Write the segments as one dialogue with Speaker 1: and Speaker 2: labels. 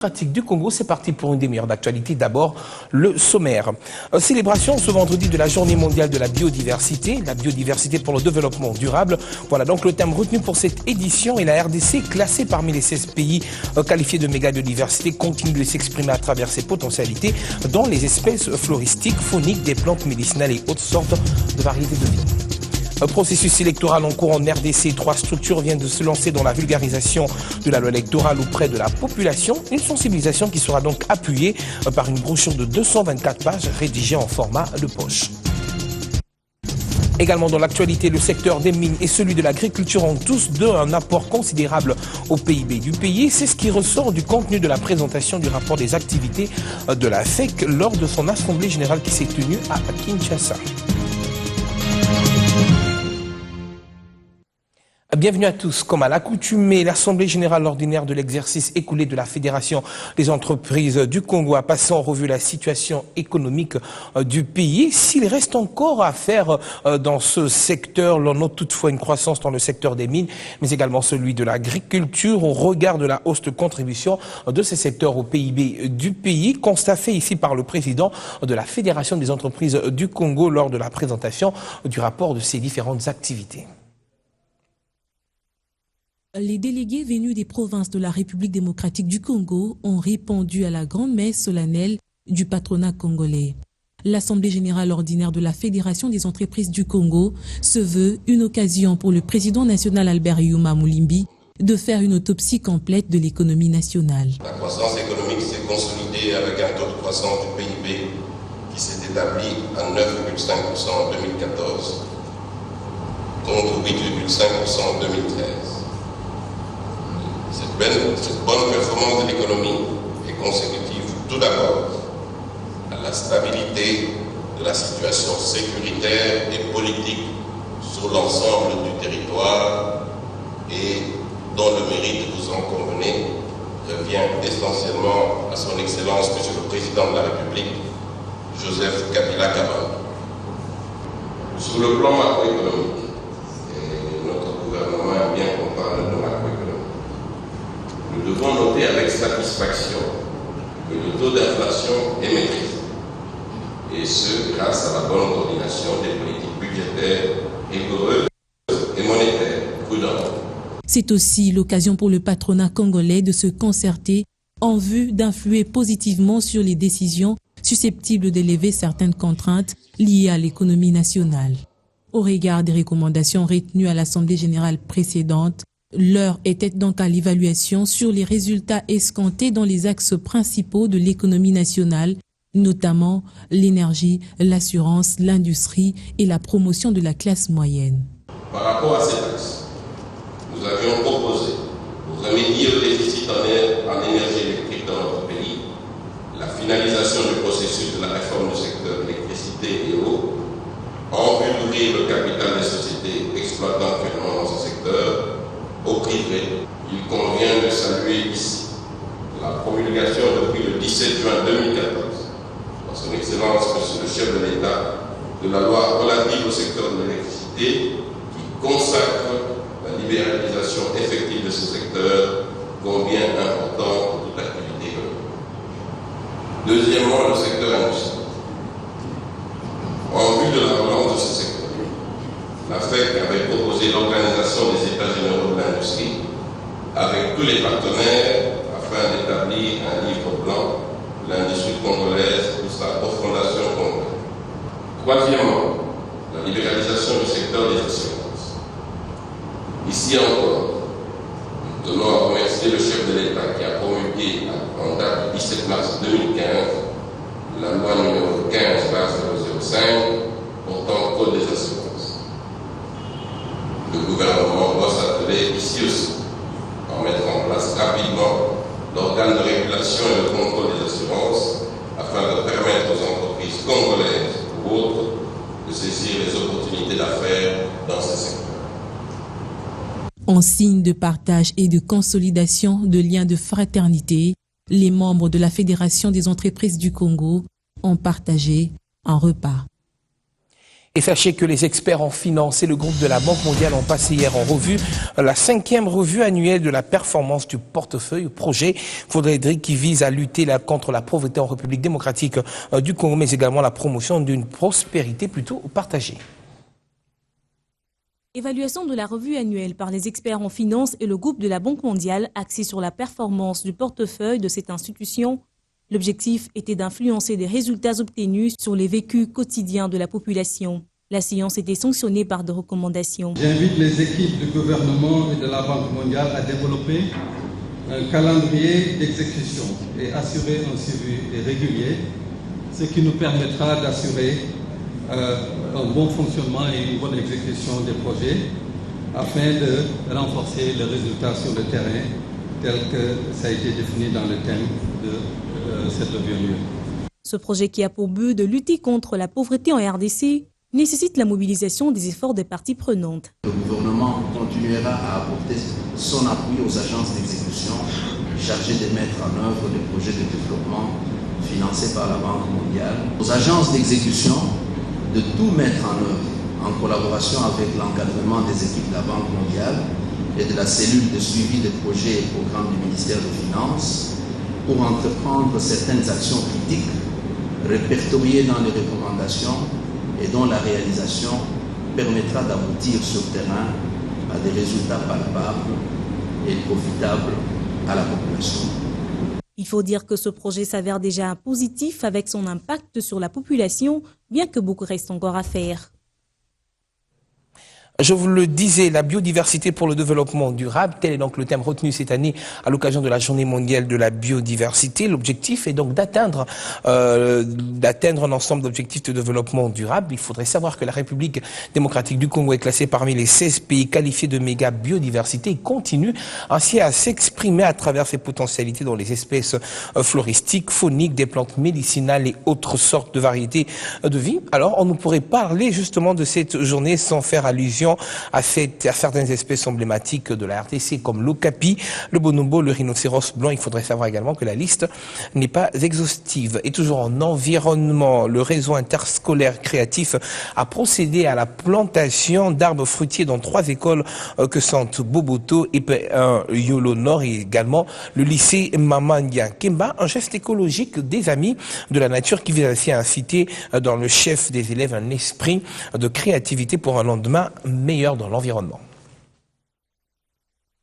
Speaker 1: Pratique du Congo, c'est parti pour une demi-heure d'actualité. D'abord, le sommaire. Célébration ce vendredi de la Journée mondiale de la biodiversité pour le développement durable. Voilà donc le thème retenu pour cette édition et la RDC, classée parmi les 16 pays qualifiés de méga biodiversité, continue de s'exprimer à travers ses potentialités dans les espèces floristiques, fauniques, des plantes médicinales et autres sortes de variétés de vie. Un processus électoral en cours en RDC. 3 structures viennent de se lancer dans la vulgarisation de la loi électorale auprès de la population. Une sensibilisation qui sera donc appuyée par une brochure de 224 pages rédigée en format de poche. Également dans l'actualité, le secteur des mines et celui de l'agriculture ont tous deux un apport considérable au PIB du pays. C'est ce qui ressort du contenu de la présentation du rapport des activités de la FEC lors de son assemblée générale qui s'est tenue à Kinshasa. Bienvenue à tous. Comme à l'accoutumée, l'Assemblée générale ordinaire de l'exercice écoulé de la Fédération des entreprises du Congo a passé en revue la situation économique du pays. S'il reste encore à faire dans ce secteur, l'on note toutefois une croissance dans le secteur des mines, mais également celui de l'agriculture au regard de la hausse de contribution de ces secteurs au PIB du pays. Constat fait ici par le président de la Fédération des entreprises du Congo lors de la présentation du rapport de ces différentes activités.
Speaker 2: Les délégués venus des provinces de la République démocratique du Congo ont répondu à la grande messe solennelle du patronat congolais. L'Assemblée générale ordinaire de la Fédération des entreprises du Congo se veut une occasion pour le président national Albert Yuma Moulimbi de faire une autopsie complète de l'économie nationale.
Speaker 3: La croissance économique s'est consolidée avec un taux de croissance du PIB qui s'est établi à 9,5% en 2014 contre 8,5% en 2013. Cette bonne performance de l'économie est consécutive tout d'abord à la stabilité de la situation sécuritaire et politique sur l'ensemble du territoire et dont le mérite, vous en convenez, revient essentiellement à son Excellence, Monsieur le Président de la République, Joseph Kabila Kabange. Sur le plan macroéconomique, et notre gouvernement aime bien qu'on parle de macroéconomie, nous devons noter avec satisfaction que le taux d'inflation est maîtrisé, et ce grâce à la bonne coordination des politiques budgétaires rigoureuses et monétaires prudentes.
Speaker 2: C'est aussi l'occasion pour le patronat congolais de se concerter en vue d'influer positivement sur les décisions susceptibles d'élever certaines contraintes liées à l'économie nationale. Au regard des recommandations retenues à l'Assemblée générale précédente, l'heure était donc à l'évaluation sur les résultats escomptés dans les axes principaux de l'économie nationale, notamment l'énergie, l'assurance, l'industrie et la promotion de la classe moyenne.
Speaker 3: Par rapport à ces axes, nous avions proposé, pour remédier au déficit en énergie électrique dans notre pays, la finalisation du processus de la réforme du secteur électricité et eau, en vue d'ouvrir le capital des sociétés exploitant actuellement dans ce secteur au privé. Il convient de saluer ici la promulgation depuis le 17 juin 2014 par son Excellence, Monsieur le chef de l'État, de la loi relative au secteur de l'électricité qui consacre la libéralisation effective de ce secteur, combien important pour toute l'activité économique. Deuxièmement, le secteur industriel. En vue de la relance de ce secteur, la FEC avait proposé l'organisation des États généraux de l'industrie avec tous les partenaires afin d'établir un livre blanc de l'industrie congolaise pour sa refondation complète. Troisièmement, la libéralisation du secteur des assurances. Ici encore, nous tenons à remercier le chef de l'État qui a promulgué en date du 17 mars 2015 la loi numéro 15/005 portant code des assurances. Le gouvernement doit s'atteler ici aussi en mettre en place rapidement l'organe de régulation et de contrôle des assurances afin de permettre aux entreprises congolaises ou autres de saisir les opportunités d'affaires dans ce secteur.
Speaker 2: En signe de partage et de consolidation de liens de fraternité, les membres de la Fédération des entreprises du Congo ont partagé un repas.
Speaker 1: Et sachez que les experts en finance et le groupe de la Banque mondiale ont passé hier en revue la 5e revue annuelle de la performance du portefeuille projet Frédéric qui vise à lutter contre la pauvreté en République démocratique du Congo, mais également la promotion d'une prospérité plutôt partagée.
Speaker 2: Évaluation de la revue annuelle par les experts en finance et le groupe de la Banque mondiale axée sur la performance du portefeuille de cette institution. L'objectif était d'influencer des résultats obtenus sur les vécus quotidiens de la population. La séance était sanctionnée par des recommandations.
Speaker 4: J'invite les équipes du gouvernement et de la Banque mondiale à développer un calendrier d'exécution et assurer un suivi régulier, ce qui nous permettra d'assurer un bon fonctionnement et une bonne exécution des projets afin de renforcer les résultats sur le terrain tel que ça a été défini dans le thème de cette revue annuelle.
Speaker 2: Ce projet qui a pour but de lutter contre la pauvreté en RDC nécessite la mobilisation des efforts des parties prenantes.
Speaker 5: Le gouvernement continuera à apporter son appui aux agences d'exécution chargées de mettre en œuvre des projets de développement financés par la Banque mondiale, aux agences d'exécution de tout mettre en œuvre en collaboration avec l'encadrement des équipes de la Banque mondiale et de la cellule de suivi des projets et programmes du ministère des Finances pour entreprendre certaines actions critiques répertoriées dans les recommandations et dont la réalisation permettra d'aboutir sur terrain à des résultats palpables et profitables à la population.
Speaker 2: Il faut dire que ce projet s'avère déjà positif avec son impact sur la population, bien que beaucoup reste encore à faire.
Speaker 1: Je vous le disais, la biodiversité pour le développement durable, tel est donc le thème retenu cette année à l'occasion de la Journée mondiale de la biodiversité. L'objectif est donc d'atteindre un ensemble d'objectifs de développement durable. Il faudrait savoir que la République démocratique du Congo est classée parmi les 16 pays qualifiés de méga biodiversité et continue ainsi à s'exprimer à travers ses potentialités dans les espèces floristiques, fauniques, des plantes médicinales et autres sortes de variétés de vie. Alors, on ne pourrait parler justement de cette journée sans faire allusion à certaines espèces emblématiques de la RDC comme l'okapi, le bonobo, le rhinocéros blanc. Il faudrait savoir également que la liste n'est pas exhaustive. Et toujours en environnement, le réseau interscolaire créatif a procédé à la plantation d'arbres fruitiers dans 3 écoles que sont Boboto, EP1, Yolo Nord et également le lycée Mamandia Kemba. Un geste écologique des amis de la nature qui vise ainsi à inciter dans le chef des élèves un esprit de créativité pour un lendemain meilleur dans l'environnement.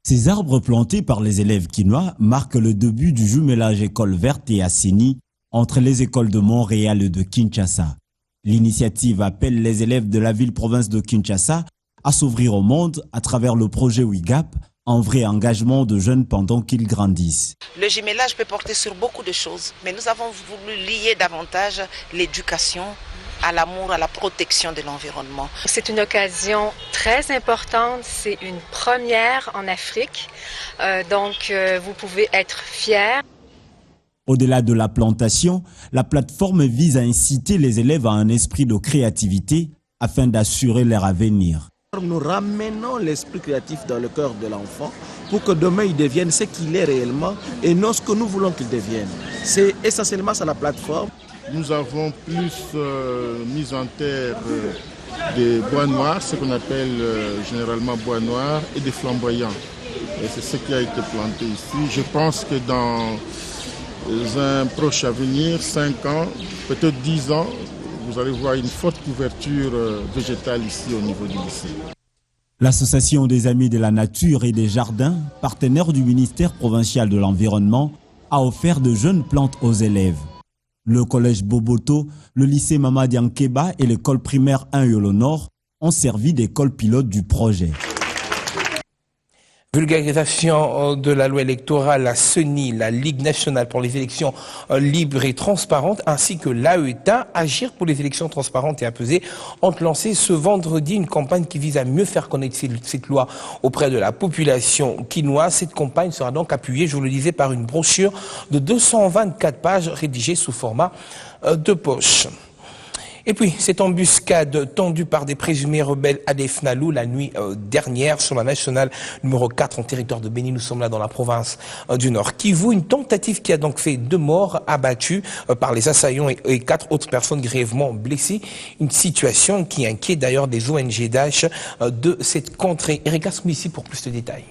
Speaker 6: Ces arbres plantés par les élèves quinois marquent le début du jumelage école verte et Assini entre les écoles de Montréal et de Kinshasa. L'initiative appelle les élèves de la ville-province de Kinshasa à s'ouvrir au monde à travers le projet WIGAP, un vrai engagement de jeunes pendant qu'ils grandissent.
Speaker 7: Le jumelage peut porter sur beaucoup de choses, mais nous avons voulu lier davantage l'éducation à l'amour, à la protection de l'environnement.
Speaker 8: C'est une occasion très importante, c'est une première en Afrique, donc vous pouvez être fiers.
Speaker 6: Au-delà de la plantation, la plateforme vise à inciter les élèves à un esprit de créativité afin d'assurer leur avenir.
Speaker 9: Nous ramenons l'esprit créatif dans le cœur de l'enfant pour que demain il devienne ce qu'il est réellement et non ce que nous voulons qu'il devienne. C'est essentiellement ça la plateforme.
Speaker 10: Nous avons plus mis en terre des bois noirs, ce qu'on appelle généralement bois noirs, et des flamboyants. Et c'est ce qui a été planté ici. Je pense que dans un proche avenir, 5 ans, peut-être 10 ans, vous allez voir une forte couverture végétale ici au niveau du lycée.
Speaker 6: L'Association des Amis de la Nature et des Jardins, partenaire du ministère provincial de l'Environnement, a offert de jeunes plantes aux élèves. Le collège Boboto, le lycée Mamadi Ankeba et l'école primaire 1 Yolo Nord ont servi d'école pilote du projet.
Speaker 1: Vulgarisation de la loi électorale, la CENI, la Ligue nationale pour les élections libres et transparentes, ainsi que l'AETA, Agir pour les élections transparentes et apaisées, ont lancé ce vendredi une campagne qui vise à mieux faire connaître cette loi auprès de la population quinoise. Cette campagne sera donc appuyée, je vous le disais, par une brochure de 224 pages rédigée sous format de poche. Et puis, cette embuscade tendue par des présumés rebelles à Defnalou la nuit dernière sur la nationale numéro 4 en territoire de Béni. Nous sommes là dans la province du Nord Kivu. Une tentative qui a donc fait 2 morts abattus par les assaillants et 4 autres personnes grièvement blessées. Une situation qui inquiète d'ailleurs des ONG DASH de cette contrée. Erika Smissi pour plus de détails.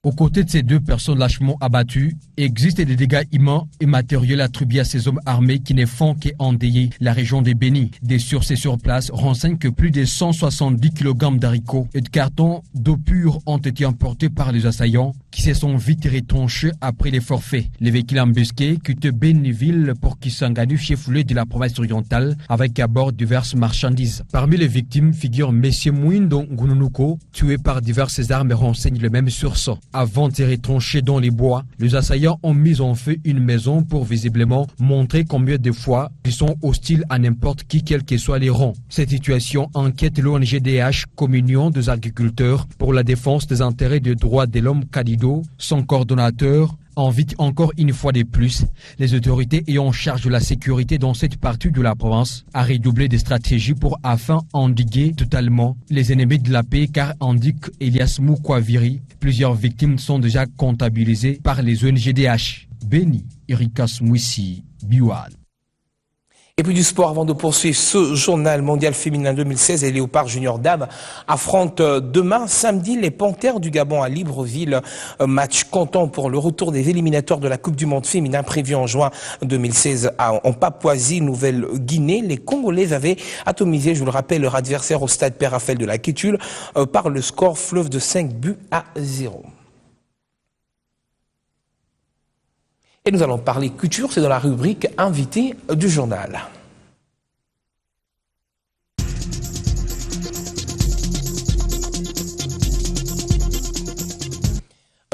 Speaker 11: Aux côtés de ces 2 personnes lâchement abattues, existent des dégâts humains et matériels attribués à ces hommes armés qui ne font qu'endayer la région des Béni. Des sources sur place renseignent que plus de 170 kg d'haricots et de cartons d'eau pure ont été emportés par les assaillants qui se sont vite retranchés après les forfaits. Les véhicules embusqués quittent Béniville pour Kisangani, chef-lieu de la province orientale, avec à bord diverses marchandises. Parmi les victimes figure M. Mouindo Ngununuko, tué par diverses armes, renseigne le même source. Avant de se retrancher dans les bois, les assaillants ont mis en feu une maison pour visiblement montrer combien de fois ils sont hostiles à n'importe qui, quels que soient les rangs. Cette situation inquiète l'ONG DH, Communion des agriculteurs pour la défense des intérêts des droits de l'homme Kadido. Son coordonnateur invite encore une fois de plus les autorités ayant en charge de la sécurité dans cette partie de la province à redoubler des stratégies afin d'endiguer totalement les ennemis de la paix, car indique Elias Moukwaviri, plusieurs victimes sont déjà comptabilisées par les ONG DH. Béni, Erika Smouissi, Biwan.
Speaker 1: Et puis du sport avant de poursuivre ce journal mondial féminin 2016. Et Léopard Junior Dames affrontent demain, samedi, les Panthères du Gabon à Libreville. Un match comptant pour le retour des éliminatoires de la Coupe du Monde féminin prévu en juin 2016 en Papouasie, Nouvelle-Guinée. Les Congolaises avaient atomisé, je vous le rappelle, leur adversaire au stade Père Raphaël de la Kétule par le score fleuve de 5-0. Et nous allons parler culture, c'est dans la rubrique invité du journal.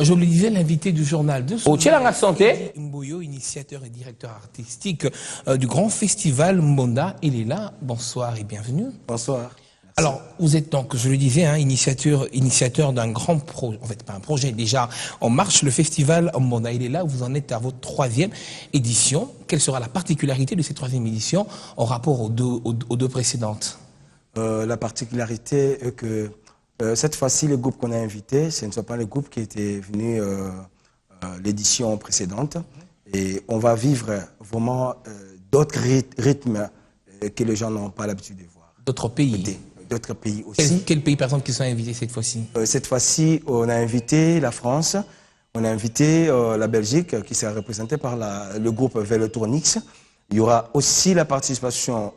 Speaker 1: Je le disais, l'invité du journal de ce journal, Santé Mboyo, initiateur et directeur artistique du grand festival Mbonda. Il est là. Bonsoir et bienvenue.
Speaker 12: Bonsoir.
Speaker 1: Alors, vous êtes donc, je le disais, initiateur d'un grand projet, en fait pas un projet, déjà en marche, le festival Mbonda. Il est là, vous en êtes à votre 3e édition. Quelle sera la particularité de cette 3e édition en rapport aux deux précédentes?
Speaker 12: La particularité est que cette fois-ci, le groupe qu'on a invité, ce ne sont pas les groupes qui étaient venus l'édition précédente. Et on va vivre vraiment d'autres rythmes que les gens n'ont pas l'habitude de voir.
Speaker 1: D'autres pays?
Speaker 12: D'autres pays aussi.
Speaker 1: Quels pays, par exemple, qui sont invités cette fois-ci?
Speaker 12: Cette fois-ci, on a invité la France, on a invité la Belgique, qui sera représentée par le groupe Velotronix. Il y aura aussi la participation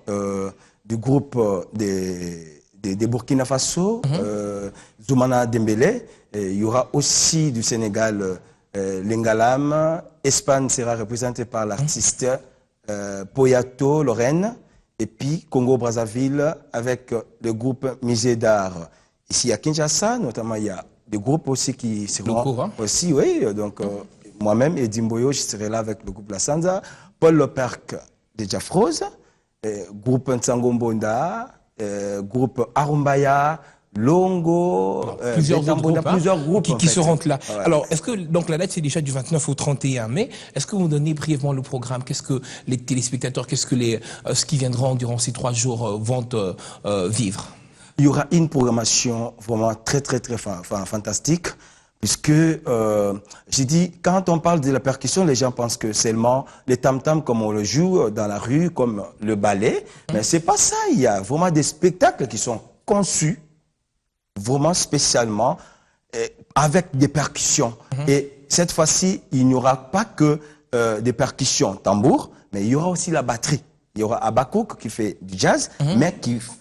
Speaker 12: du groupe des Burkina Faso, Zoumana Dembélé. Il y aura aussi du Sénégal, Lengalam. Espagne sera représentée par l'artiste Poyato Lorraine. Et puis Congo-Brazzaville avec le groupe Musée d'art. Ici à Kinshasa, notamment, il y a des groupes aussi qui seront aussi, oui. Donc moi-même, Eddie Mboyo, je serai là avec le groupe La Sanza, Paul Leperc de Jafrose, groupe Nsangombonda, groupe Arumbaya, Longo,
Speaker 1: plusieurs groupes qui seront là.
Speaker 12: Ouais.
Speaker 1: Alors, est-ce que donc la date c'est déjà du 29 au 31 mai? Est-ce que vous donnez brièvement le programme? Qu'est-ce que les téléspectateurs, qu'est-ce que ceux qui viendront durant ces 3 jours vont vivre?
Speaker 12: Il y aura une programmation vraiment très fantastique, puisque j'ai dit, quand on parle de la percussion, les gens pensent que seulement les tam-tams comme on le joue dans la rue, comme le ballet, mais c'est pas ça. Il y a vraiment des spectacles qui sont conçus vraiment spécialement avec des percussions. Et cette fois-ci, il n'y aura pas que des percussions tambour, mais il y aura aussi la batterie. Il y aura Abakouk qui fait du jazz, mais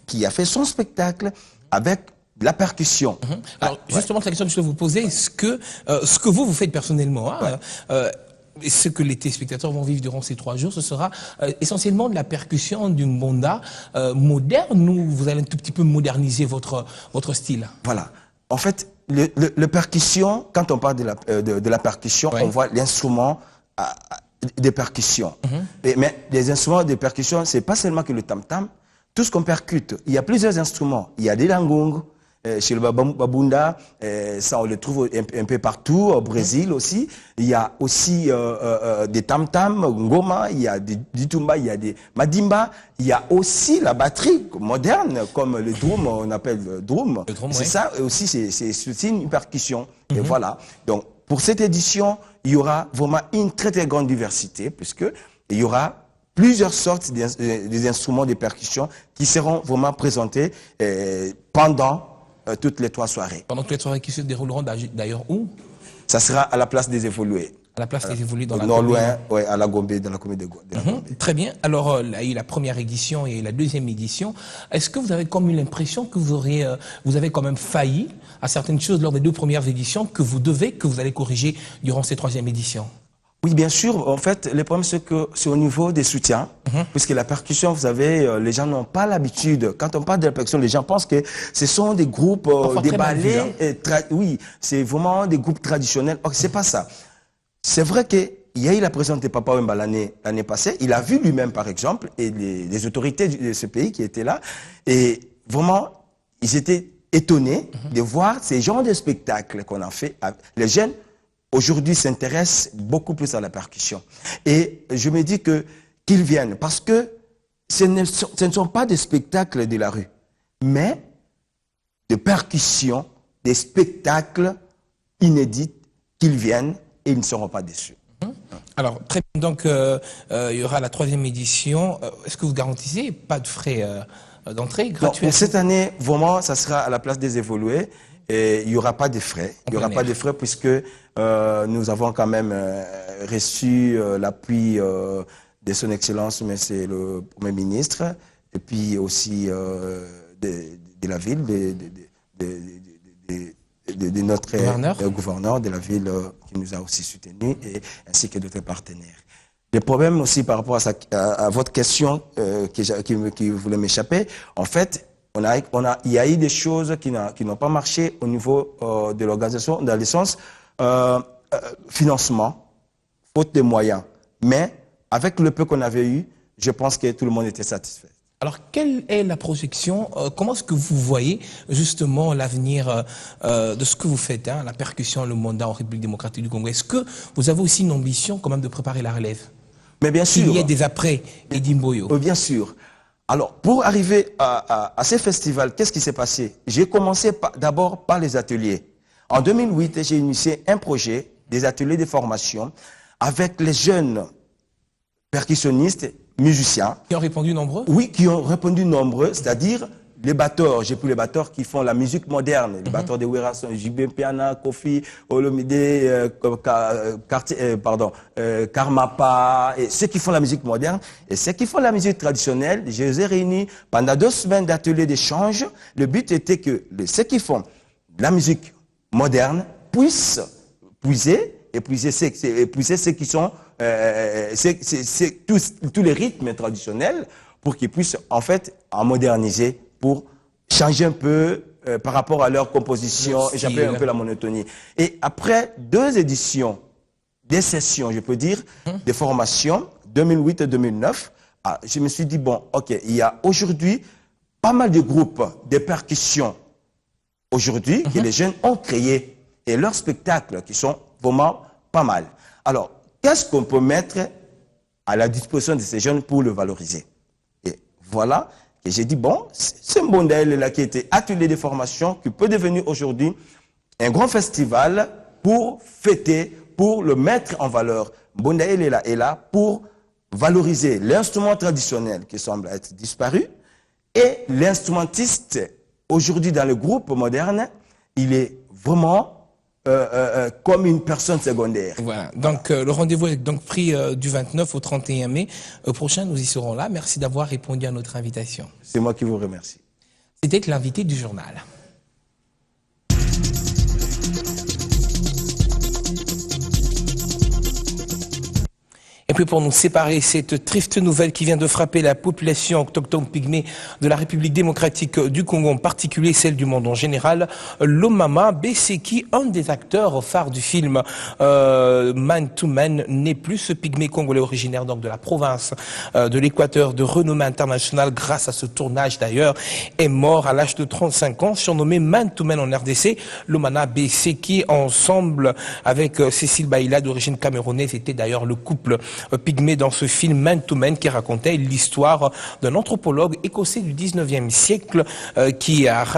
Speaker 12: qui a fait son spectacle avec la percussion.
Speaker 1: Alors, justement, c'est la question que je vais vous poser. Ce que vous faites personnellement, ce que les téléspectateurs vont vivre durant ces 3 jours, ce sera essentiellement de la percussion du Mbonda moderne, ou vous allez un tout petit peu moderniser votre style?
Speaker 12: Voilà. En fait, le percussion, quand on parle de la percussion, on voit l'instrument des percussions. Mais les instruments de percussion, c'est pas seulement que le tam-tam. Tout ce qu'on percute, il y a plusieurs instruments. Il y a des langongs, chez le Babunda, ça on le trouve un peu partout, au Brésil aussi. Il y a aussi des tam-tam, ngoma, il y a du tumba, il y a des madimba. Il y a aussi la batterie moderne, comme le drum, on appelle le drum. C'est ça aussi, c'est une percussion. Et voilà. Donc, pour cette édition, il y aura vraiment une très très grande diversité, puisque il y aura plusieurs sortes des instruments de percussion qui seront vraiment présentés pendant toutes les 3 soirées.
Speaker 1: Pendant toutes les soirées qui se dérouleront d'ailleurs où?
Speaker 12: Ça sera à la place des évolués.
Speaker 1: À la place des évolués dans la
Speaker 12: commune. Loin, ouais, à la Gombe, dans la commune de Gombe.
Speaker 1: Très bien. Alors, il y a eu la première édition et la deuxième édition. Est-ce que vous avez comme eu l'impression que vous avez quand même failli à certaines choses lors des 2 premières éditions que vous allez corriger durant cette 3e édition?
Speaker 12: Oui, bien sûr. En fait, le problème, c'est que c'est au niveau des soutiens, puisque la percussion, vous savez, les gens n'ont pas l'habitude. Quand on parle de la percussion, les gens pensent que ce sont des groupes, des ballets. Oui, c'est vraiment des groupes traditionnels. Or, c'est pas ça. C'est vrai qu'il y a eu la présence de Papa Wemba l'année passée. Il a vu lui-même, par exemple, et les autorités de ce pays qui étaient là. Et vraiment, ils étaient étonnés de voir ces genres de spectacles qu'on a fait. Les jeunes aujourd'hui s'intéressent beaucoup plus à la percussion. Et je me dis qu'ils viennent parce que ce ne sont pas des spectacles de la rue, mais de percussion, des spectacles inédits qu'ils viennent et ils ne seront pas déçus.
Speaker 1: Alors, très bien. Donc, il y aura la 3e édition. Est-ce que vous garantissez pas de frais d'entrée gratuits?
Speaker 12: Cette année, vraiment, ça sera à la place des évolués. Et il n'y aura pas de frais. Il n'y aura pas de frais puisque nous avons quand même reçu l'appui de son Excellence, mais c'est le Premier ministre, et puis aussi de la ville, de notre gouverneur de la ville qui nous a aussi soutenus, ainsi que d'autres partenaires. Le problème aussi par rapport à votre question qui voulait m'échapper, en fait, il y a eu des choses qui n'ont pas marché au niveau de l'organisation, dans le sens financement, faute de moyens. Mais avec le peu qu'on avait eu, je pense que tout le monde était satisfait.
Speaker 1: Alors, quelle est la projection? Comment est-ce que vous voyez justement l'avenir de ce que vous faites, la percussion, le mandat en République démocratique du Congo? Est-ce que vous avez aussi une ambition quand même de préparer la relève?
Speaker 12: Mais bien sûr.
Speaker 1: Il y a des après Eddie Mboyo.
Speaker 12: Bien sûr. Alors, pour arriver à ces festivals, qu'est-ce qui s'est passé? J'ai commencé d'abord par les ateliers. En 2008, j'ai initié un projet, des ateliers de formation, avec les jeunes percussionnistes, musiciens.
Speaker 1: Qui ont répondu nombreux?
Speaker 12: Oui, qui ont répondu nombreux, c'est-à-dire les batteurs. J'ai pris les batteurs qui font la musique moderne. Les batteurs de Werason, JB Piana, Kofi, Olomide, Karmapa, et ceux qui font la musique moderne. Et ceux qui font la musique traditionnelle, je les ai réunis pendant 2 semaines d'ateliers d'échange. Le but était que ceux qui font la musique moderne puissent puiser ceux qui sont tous les rythmes traditionnels pour qu'ils puissent en fait en moderniser pour changer un peu par rapport à leur composition, échapper un peu la monotonie. Et après 2 éditions, des sessions, je peux dire, de formation, 2008 et 2009, je me suis dit, bon, ok, il y a aujourd'hui pas mal de groupes de percussion aujourd'hui que les jeunes ont créés et leurs spectacles qui sont vraiment pas mal. Alors, qu'est-ce qu'on peut mettre à la disposition de ces jeunes pour le valoriser? Et voilà que j'ai dit, bon, c'est un Mbondaël là qui était atelier de formation qui peut devenir aujourd'hui un grand festival pour fêter, pour le mettre en valeur. Mbondaël est là pour valoriser l'instrument traditionnel qui semble être disparu et l'instrumentiste aujourd'hui dans le groupe moderne, il est vraiment comme une personne secondaire.
Speaker 1: Voilà. Donc, le rendez-vous est donc pris du 29 au 31 mai prochain. Nous y serons là. Merci d'avoir répondu à notre invitation.
Speaker 12: C'est moi qui vous remercie.
Speaker 1: C'était l'invité du journal. Et puis pour nous séparer, cette triste nouvelle qui vient de frapper la population autochtone pygmée de la République démocratique du Congo, en particulier celle du monde en général, Lomama Beseki, un des acteurs phares du film Man to Man, n'est plus ce pygmée congolais originaire donc de la province de l'Équateur, de renommée internationale grâce à ce tournage d'ailleurs, est mort à l'âge de 35 ans, surnommé Man to Man en RDC. Lomana Beseki, ensemble avec Cécile Baïla d'origine camerounaise, était d'ailleurs le couple pygmée dans ce film Man to Man qui racontait l'histoire d'un anthropologue écossais du 19e siècle qui a